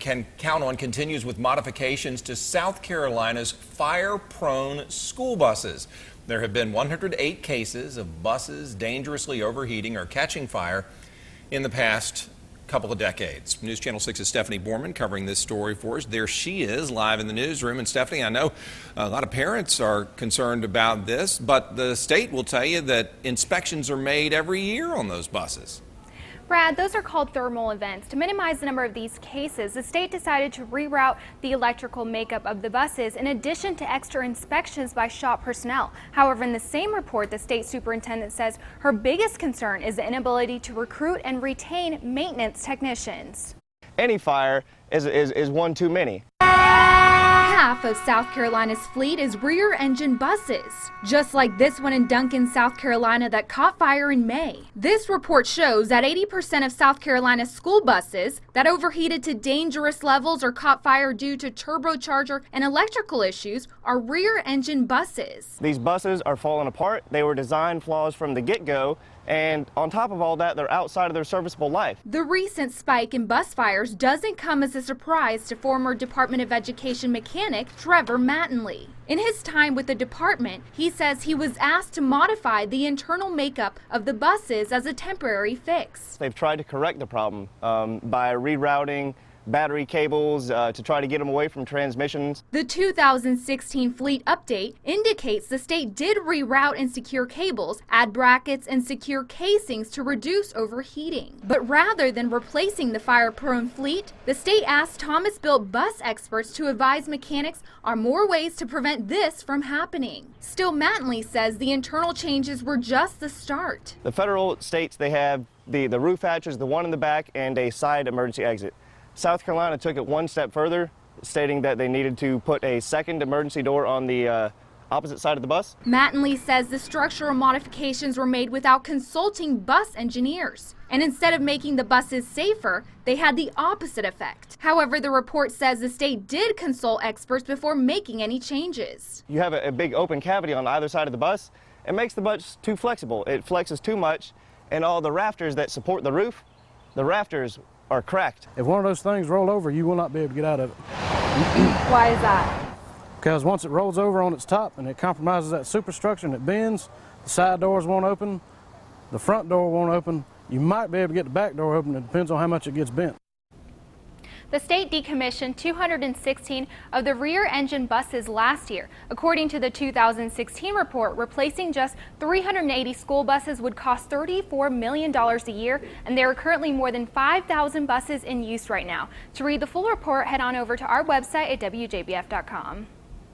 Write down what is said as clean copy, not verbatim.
can count on continues with modifications to South Carolina's fire-prone school buses. There have been 108 cases of buses dangerously overheating or catching fire in the past couple of decades. News Channel 6's Stephanie Borman covering this story for us. There she is live in the newsroom. And Stephanie, I know a lot of parents are concerned about this, but the state will tell you that inspections are made every year on those buses. Brad, those are called thermal events. To minimize the number of these cases, the state decided to reroute the electrical makeup of the buses in addition to extra inspections by shop personnel. However, in the same report, the state superintendent says her biggest concern is the inability to recruit and retain maintenance technicians. Any fire is one too many. Half of South Carolina's fleet is rear-engine buses, just like this one in Duncan, South Carolina that caught fire in May. This report shows that 80% of South Carolina's school buses that overheated to dangerous levels or caught fire due to turbocharger and electrical issues are rear-engine buses. These buses are falling apart. They were design flaws from the get-go, and on top of all that, they're outside of their serviceable life. The recent spike in bus fires doesn't come as a surprise to former Department of Education mechanic Trevor Mattingly. In his time with the department, he says he was asked to modify the internal makeup of the buses as a temporary fix. They've tried to correct the problem by rerouting battery cables to try to get them away from transmissions. The 2016 fleet update indicates the state did reroute and secure cables, add brackets, and secure casings to reduce overheating. But rather than replacing the fire-prone fleet, the state asked Thomas-built bus experts to advise mechanics on more ways to prevent this from happening. Still, Mattingly says the internal changes were just the start. The federal states they have the roof hatches, the one in the back, and a side emergency exit. South Carolina took it one step further, stating that they needed to put a second emergency door on the opposite side of the bus. Mattingly says the structural modifications were made without consulting bus engineers. And instead of making the buses safer, they had the opposite effect. However, the report says the state did consult experts before making any changes. You have a big open cavity on either side of the bus. It makes the bus too flexible. It flexes too much, and all the rafters that support the roof, the rafters are cracked. If one of those things roll over, you will not be able to get out of it. Why is that? Because once it rolls over on its top and it compromises that superstructure and it bends, the side doors won't open, the front door won't open. You might be able to get the back door open. It depends on how much it gets bent. The state decommissioned 216 of the rear-engine buses last year. According to the 2016 report, replacing just 380 school buses would cost $34 million a year, and there are currently more than 5,000 buses in use right now. To read the full report, head on over to our website at WJBF.com.